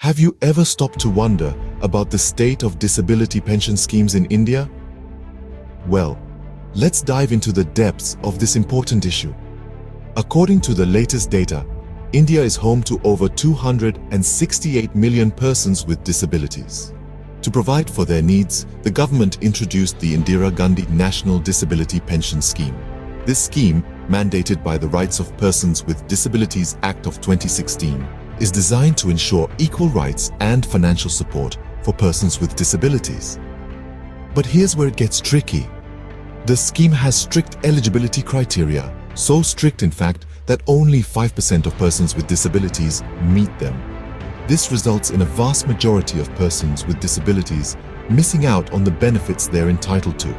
Have you ever stopped to wonder about the state of disability pension schemes in India? Well, let's dive into the depths of this important issue. According to the latest data, India is home to over 268 million persons with disabilities. To provide for their needs, the government introduced the Indira Gandhi National Disability Pension Scheme. This scheme, mandated by the Rights of Persons with Disabilities Act of 2016, is designed to ensure equal rights and financial support for persons with disabilities. But here's where it gets tricky. The scheme has strict eligibility criteria, so strict in fact that only 5% of persons with disabilities meet them. This results in a vast majority of persons with disabilities missing out on the benefits they're entitled to.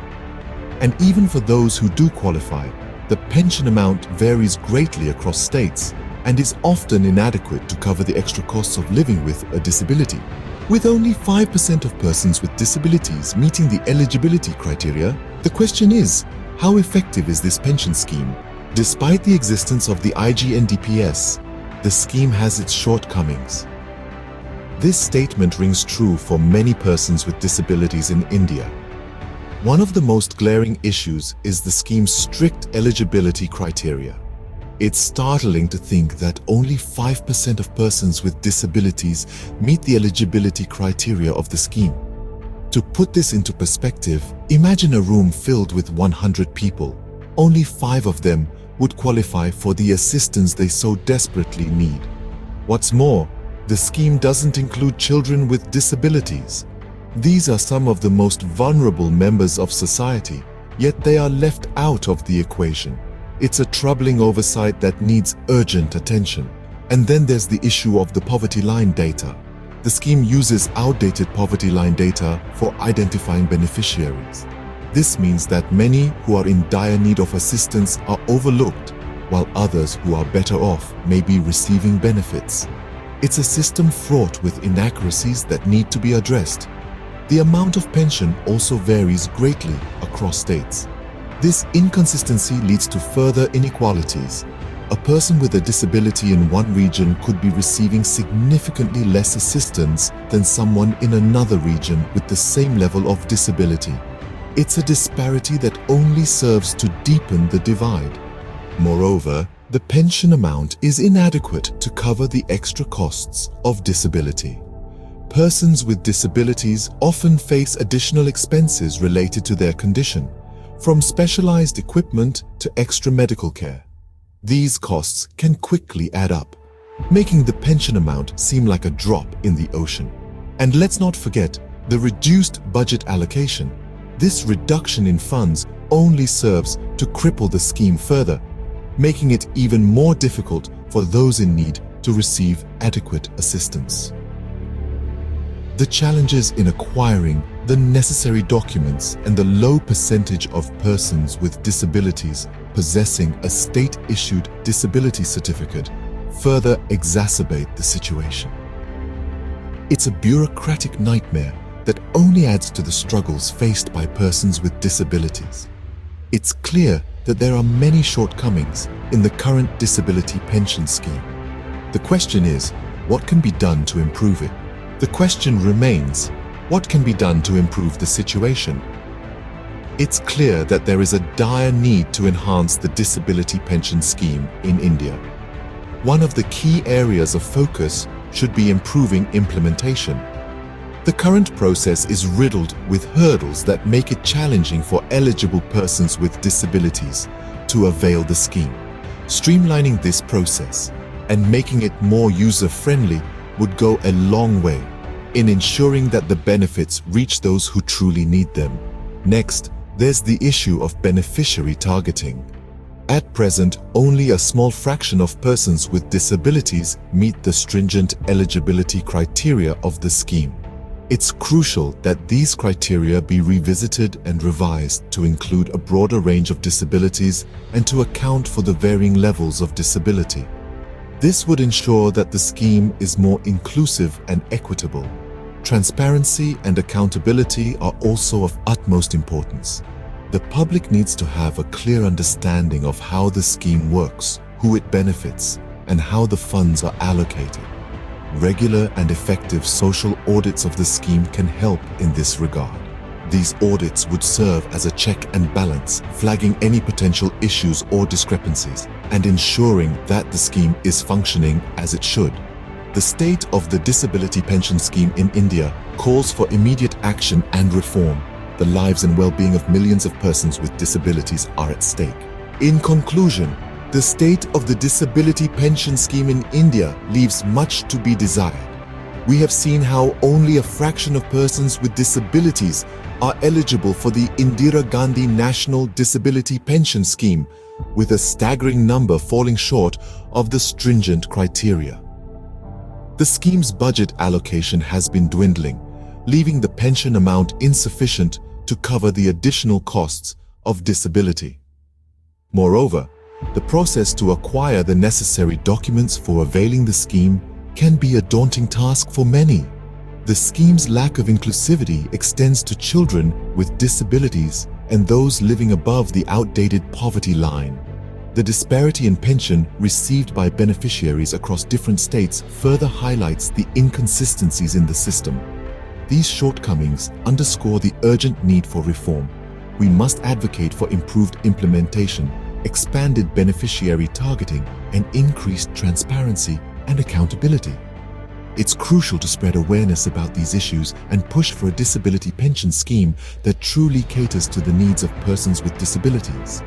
And even for those who do qualify, the pension amount varies greatly across states and is often inadequate to cover the extra costs of living with a disability. With only 5% of persons with disabilities meeting the eligibility criteria, the question is, how effective is this pension scheme? Despite the existence of the IGNDPS, the scheme has its shortcomings. This statement rings true for many persons with disabilities in India. One of the most glaring issues is the scheme's strict eligibility criteria. It's startling to think that only 5% of persons with disabilities meet the eligibility criteria of the scheme. To put this into perspective, imagine a room filled with 100 people. Only 5 of them would qualify for the assistance they so desperately need. What's more, the scheme doesn't include children with disabilities. These are some of the most vulnerable members of society, yet they are left out of the equation. It's a troubling oversight that needs urgent attention. And then there's the issue of the poverty line data. The scheme uses outdated poverty line data for identifying beneficiaries. This means that many who are in dire need of assistance are overlooked, while others who are better off may be receiving benefits. It's a system fraught with inaccuracies that need to be addressed. The amount of pension also varies greatly across states. This inconsistency leads to further inequalities. A person with a disability in one region could be receiving significantly less assistance than someone in another region with the same level of disability. It's a disparity that only serves to deepen the divide. Moreover, the pension amount is inadequate to cover the extra costs of disability. Persons with disabilities often face additional expenses related to their condition, from specialized equipment to extra medical care. These costs can quickly add up, making the pension amount seem like a drop in the ocean. And let's not forget the reduced budget allocation. This reduction in funds only serves to cripple the scheme further, making it even more difficult for those in need to receive adequate assistance. The challenges in acquiring the necessary documents and the low percentage of persons with disabilities possessing a state-issued disability certificate further exacerbate the situation. It's a bureaucratic nightmare that only adds to the struggles faced by persons with disabilities. It's clear that there are many shortcomings in the current disability pension scheme. The question is, what can be done to improve it? The question remains, what can be done to improve the situation? It's clear that there is a dire need to enhance the disability pension scheme in India. One of the key areas of focus should be improving implementation. The current process is riddled with hurdles that make it challenging for eligible persons with disabilities to avail the scheme. Streamlining this process and making it more user-friendly would go a long way in ensuring that the benefits reach those who truly need them. Next, there's the issue of beneficiary targeting. At present, only a small fraction of persons with disabilities meet the stringent eligibility criteria of the scheme. It's crucial that these criteria be revisited and revised to include a broader range of disabilities and to account for the varying levels of disability. This would ensure that the scheme is more inclusive and equitable. Transparency and accountability are also of utmost importance. The public needs to have a clear understanding of how the scheme works, who it benefits, and how the funds are allocated. Regular and effective social audits of the scheme can help in this regard. These audits would serve as a check and balance, flagging any potential issues or discrepancies, and ensuring that the scheme is functioning as it should. The state of the disability pension scheme in India calls for immediate action and reform. The lives and well-being of millions of persons with disabilities are at stake. In conclusion, the state of the disability pension scheme in India leaves much to be desired. We have seen how only a fraction of persons with disabilities are eligible for the Indira Gandhi National Disability Pension Scheme, with a staggering number falling short of the stringent criteria. The scheme's budget allocation has been dwindling, leaving the pension amount insufficient to cover the additional costs of disability. Moreover, the process to acquire the necessary documents for availing the scheme can be a daunting task for many. The scheme's lack of inclusivity extends to children with disabilities and those living above the outdated poverty line. The disparity in pension received by beneficiaries across different states further highlights the inconsistencies in the system. These shortcomings underscore the urgent need for reform. We must advocate for improved implementation, expanded beneficiary targeting, and increased transparency and accountability. It's crucial to spread awareness about these issues and push for a disability pension scheme that truly caters to the needs of persons with disabilities.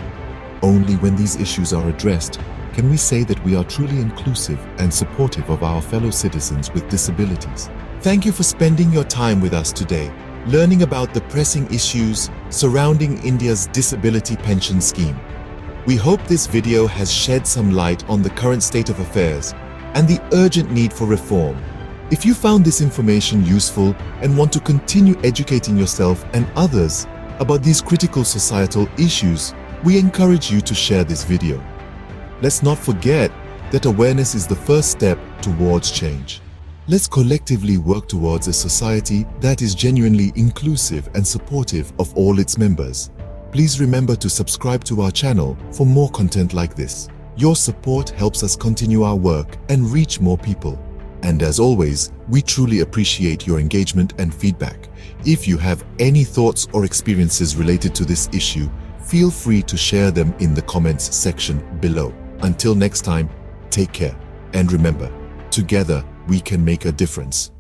Only when these issues are addressed can we say that we are truly inclusive and supportive of our fellow citizens with disabilities. Thank you for spending your time with us today, learning about the pressing issues surrounding India's disability pension scheme. We hope this video has shed some light on the current state of affairs and the urgent need for reform. If you found this information useful and want to continue educating yourself and others about these critical societal issues, we encourage you to share this video. Let's not forget that awareness is the first step towards change. Let's collectively work towards a society that is genuinely inclusive and supportive of all its members. Please remember to subscribe to our channel for more content like this. Your support helps us continue our work and reach more people. And as always, we truly appreciate your engagement and feedback. If you have any thoughts or experiences related to this issue, feel free to share them in the comments section below. Until next time, take care. And remember, together we can make a difference.